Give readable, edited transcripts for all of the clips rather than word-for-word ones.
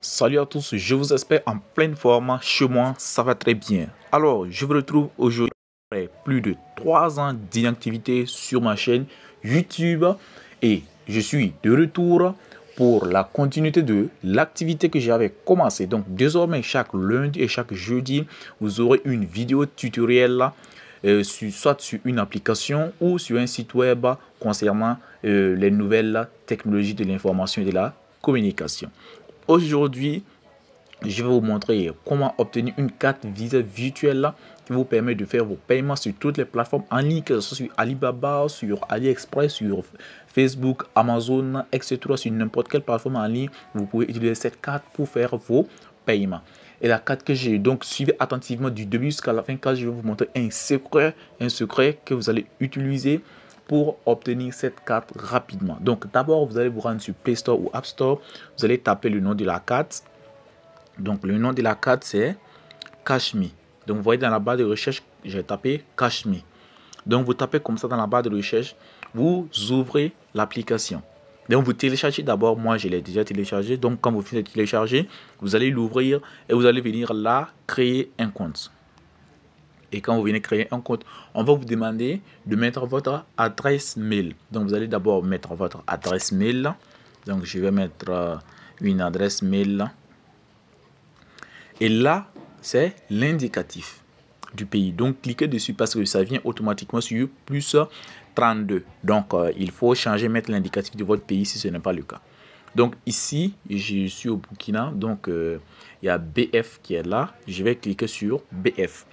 Salut à tous, je vous espère en pleine forme. Chez moi, ça va très bien. Alors, je vous retrouve aujourd'hui après plus de 3 ans d'inactivité sur ma chaîne YouTube et je suis de retour pour la continuité de l'activité que j'avais commencé. Donc, désormais, chaque lundi et chaque jeudi, vous aurez une vidéo tutoriel soit sur une application ou sur un site web concernant les nouvelles technologies de l'information et de la communication. Aujourd'hui, je vais vous montrer comment obtenir une carte Visa virtuelle qui vous permet de faire vos paiements sur toutes les plateformes en ligne, que ce soit sur Alibaba, sur AliExpress, sur Facebook, Amazon, etc. Sur n'importe quelle plateforme en ligne, vous pouvez utiliser cette carte pour faire vos paiements. Et la carte que j'ai, donc suivez attentivement du début jusqu'à la fin, car je vais vous montrer un secret que vous allez utiliser pour obtenir cette carte rapidement. Donc d'abord, vous allez vous rendre sur Play Store ou App Store. Vous allez taper le nom de la carte. Donc le nom de la carte, c'est Cash.me. Donc vous voyez dans la barre de recherche, j'ai tapé Cash.me. Donc vous tapez comme ça dans la barre de recherche. Vous ouvrez l'application. Donc vous téléchargez d'abord. Moi, je l'ai déjà téléchargé. Donc quand vous finissez de télécharger, vous allez l'ouvrir et vous allez venir là, créer un compte. Et quand vous venez créer un compte, on va vous demander de mettre votre adresse mail. Donc, vous allez d'abord mettre votre adresse mail. Donc, je vais mettre une adresse mail. Et là, c'est l'indicatif du pays. Donc, cliquez dessus parce que ça vient automatiquement sur plus 32. Donc, il faut changer, mettre l'indicatif de votre pays si ce n'est pas le cas. Donc, ici, je suis au Burkina. Donc, il y a BF qui est là. Je vais cliquer sur BF.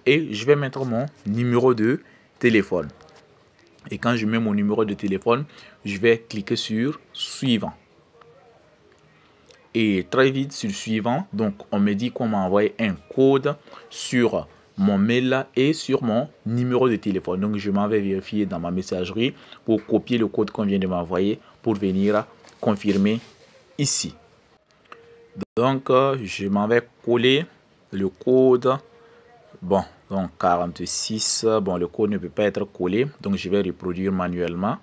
Et je vais mettre mon numéro de téléphone. Et quand je mets mon numéro de téléphone, je vais cliquer sur suivant. Et très vite sur suivant, donc on me dit qu'on m'a envoyé un code sur mon mail et sur mon numéro de téléphone. Donc je m'en vais vérifier dans ma messagerie pour copier le code qu'on vient de m'envoyer pour venir confirmer ici. Donc je m'en vais coller le code. Bon, donc 46, bon, le code ne peut pas être collé, donc je vais reproduire manuellement.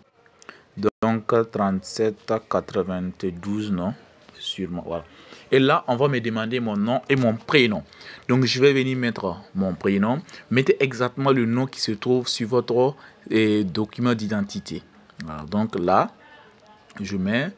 Donc 37 92, non, sûrement, voilà. Et là, on va me demander mon nom et mon prénom. Donc je vais venir mettre mon prénom. Mettez exactement le nom qui se trouve sur votre document d'identité. Voilà, donc là, je mets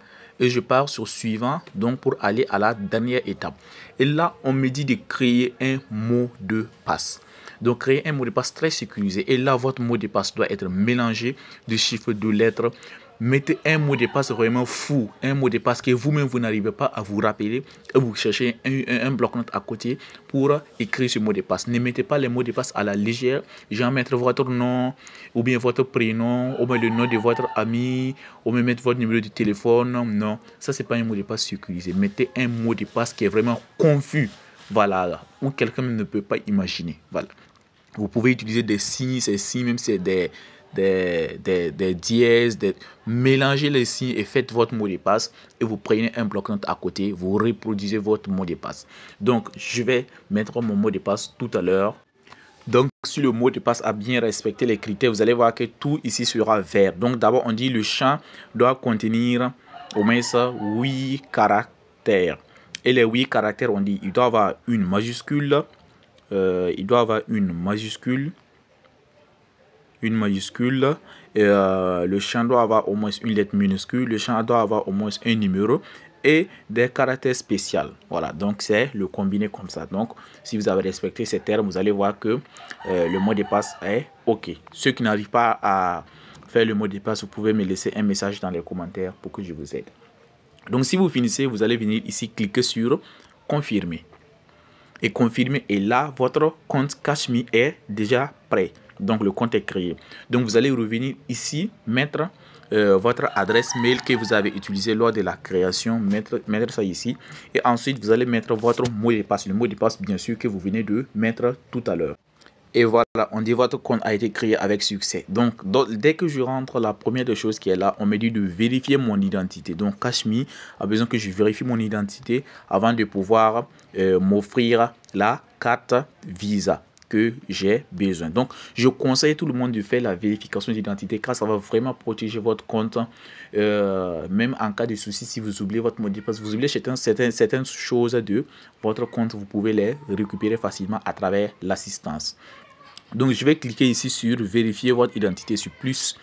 et je pars sur suivant, donc pour aller à la dernière étape. Et là, on me dit de créer un mot de passe. Donc, créer un mot de passe très sécurisé. Et là, votre mot de passe doit être mélangé de chiffres, de lettres. Mettez un mot de passe vraiment fou, un mot de passe que vous-même, vous n'arrivez pas à vous rappeler. Et vous cherchez un bloc-notes à côté pour écrire ce mot de passe. Ne mettez pas les mots de passe à la légère. Genre mettre votre nom, ou bien votre prénom, ou bien le nom de votre ami, ou bien mettre votre numéro de téléphone. Non, ça, c'est pas un mot de passe sécurisé. Mettez un mot de passe qui est vraiment confus. Voilà, où quelqu'un ne peut pas imaginer. Voilà. Vous pouvez utiliser des signes, ces signes, même si c'est des dièses, mélangez les signes et faites votre mot de passe et vous prenez un bloc-notes à côté, vous reproduisez votre mot de passe. Donc, je vais mettre mon mot de passe tout à l'heure. Donc, si le mot de passe a bien respecté les critères, vous allez voir que tout ici sera vert. Donc, d'abord, on dit le champ doit contenir au moins 8 caractères. Et les 8 caractères, on dit, il doit avoir une majuscule. Il doit avoir une majuscule. Et le champ doit avoir au moins une lettre minuscule. Le champ doit avoir au moins un numéro et des caractères spéciaux. Voilà, donc c'est le combiné comme ça. Donc, si vous avez respecté ces termes, vous allez voir que le mot de passe est OK. Ceux qui n'arrivent pas à faire le mot de passe, vous pouvez me laisser un message dans les commentaires pour que je vous aide. Donc, si vous finissez, vous allez venir ici, cliquer sur confirmer. Et confirmer, et là, votre compte Cash.me est déjà prêt. Donc, le compte est créé. Donc, vous allez revenir ici, mettre votre adresse mail que vous avez utilisé lors de la création, mettre ça ici. Et ensuite, vous allez mettre votre mot de passe. Le mot de passe, bien sûr, que vous venez de mettre tout à l'heure. Et voilà, on dit votre compte a été créé avec succès. Donc, dès que je rentre, la première des choses qui est là, on me dit de vérifier mon identité. Donc, Cash.me a besoin que je vérifie mon identité avant de pouvoir m'offrir la carte Visa. que j'ai besoin. Donc, je conseille tout le monde de faire la vérification d'identité car ça va vraiment protéger votre compte. Même en cas de souci, si vous oubliez votre mot de passe, vous oubliez certaines choses de votre compte, vous pouvez les récupérer facilement à travers l'assistance. Donc, je vais cliquer ici sur vérifier votre identité sur plus.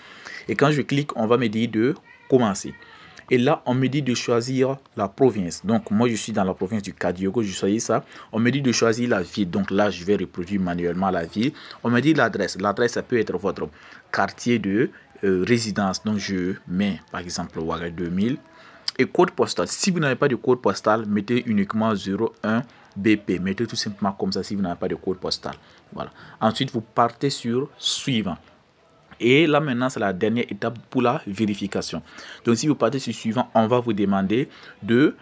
Et quand je clique, on va me dire de commencer. Et là, on me dit de choisir la province. Donc, moi, je suis dans la province du Kadiogo. Je choisis ça. On me dit de choisir la ville. Donc là, je vais reproduire manuellement la ville. On me dit l'adresse. L'adresse, ça peut être votre quartier de résidence. Donc, je mets, par exemple, Ouaga 2000. Et code postal. Si vous n'avez pas de code postal, mettez uniquement 01 BP. Mettez tout simplement comme ça si vous n'avez pas de code postal. Voilà. Ensuite, vous partez sur suivant. Et là maintenant, c'est la dernière étape pour la vérification. Donc si vous partez sur suivant, on va vous demander de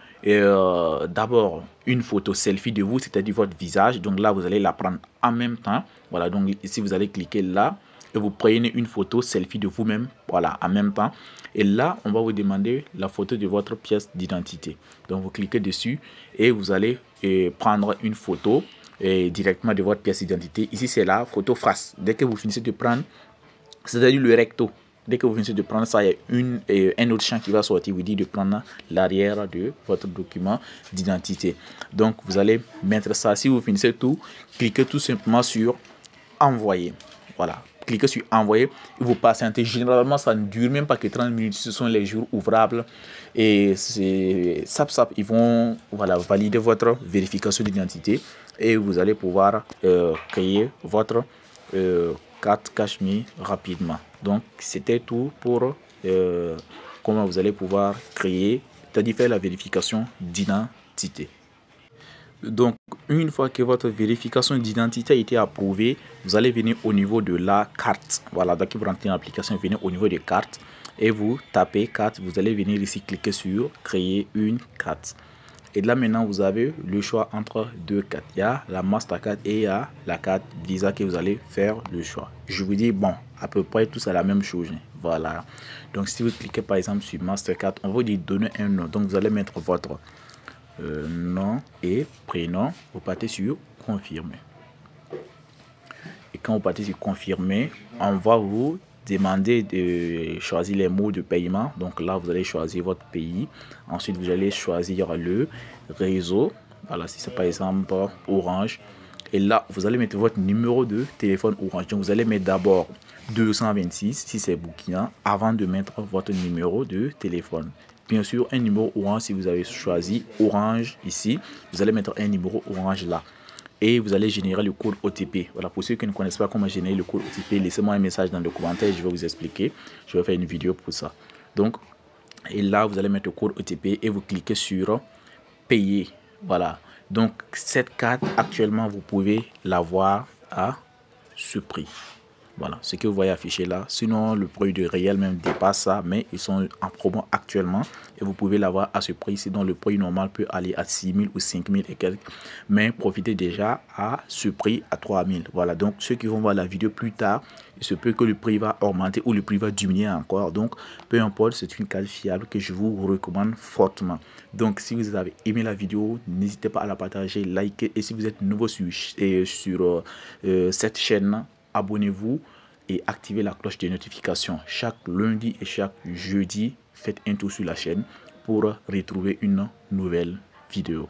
d'abord une photo selfie de vous, c'est-à-dire votre visage. Donc là, vous allez la prendre en même temps. Voilà, donc ici, vous allez cliquer là et vous prenez une photo selfie de vous-même. Voilà, en même temps. Et là, on va vous demander la photo de votre pièce d'identité. Donc vous cliquez dessus et vous allez prendre une photo directement de votre pièce d'identité. Ici, c'est la photo face. Dès que vous finissez de prendre, c'est-à-dire le recto. Dès que vous finissez de prendre ça, il y a un autre champ qui va sortir, vous dit de prendre l'arrière de votre document d'identité. Donc, vous allez mettre ça. Si vous finissez tout, cliquez tout simplement sur envoyer. Voilà. Cliquez sur envoyer et vous patientez. Généralement, ça ne dure même pas que 30 minutes. Ce sont les jours ouvrables. Et c'est SAP, ils vont valider votre vérification d'identité et vous allez pouvoir créer votre carte Cash-Me rapidement. Donc c'était tout pour comment vous allez pouvoir créer, c'est-à-dire faire la vérification d'identité. Donc une fois que votre vérification d'identité a été approuvée, vous allez venir au niveau de la carte. Voilà, donc vous rentrez dans l'application, venez au niveau des cartes et vous tapez carte. Vous allez venir ici cliquer sur créer une carte. Et là maintenant, vous avez le choix entre deux cartes. Il y a la Mastercard et il y a la carte Visa que vous allez faire le choix. Je vous dis, bon, à peu près tout ça la même chose. Voilà. Donc, si vous cliquez par exemple sur Mastercard, on va vous dire donner un nom. Donc, vous allez mettre votre nom et prénom. Vous partez sur confirmer. Et quand vous partez sur confirmer, on va vous demander de choisir les mots de paiement. Donc là, vous allez choisir votre pays. Ensuite, vous allez choisir le réseau. Voilà, si c'est par exemple Orange. Et là, vous allez mettre votre numéro de téléphone Orange. Donc, vous allez mettre d'abord 226 si c'est Burkina avant de mettre votre numéro de téléphone. Bien sûr, un numéro Orange si vous avez choisi Orange ici. Vous allez mettre un numéro Orange là. Et vous allez générer le code OTP. Voilà, pour ceux qui ne connaissent pas comment générer le code OTP, laissez-moi un message dans le commentaire, je vais vous expliquer. Je vais faire une vidéo pour ça. Donc, et là, vous allez mettre le code OTP et vous cliquez sur payer. Voilà. Donc, cette carte, actuellement, vous pouvez l'avoir à ce prix. Voilà, ce que vous voyez affiché là. Sinon, le prix de réel même dépasse ça, mais ils sont en promo actuellement et vous pouvez l'avoir à ce prix. Sinon, le prix normal peut aller à 6 000 ou 5 000 et quelques. Mais profitez déjà à ce prix à 3 000. Voilà, donc ceux qui vont voir la vidéo plus tard, il se peut que le prix va augmenter ou le prix va diminuer encore. Donc, peu importe, c'est une carte fiable que je vous recommande fortement. Donc, si vous avez aimé la vidéo, n'hésitez pas à la partager, liker. Et si vous êtes nouveau sur cette chaîne, abonnez-vous et activez la cloche de notification. Chaque lundi et chaque jeudi, faites un tour sur la chaîne pour retrouver une nouvelle vidéo.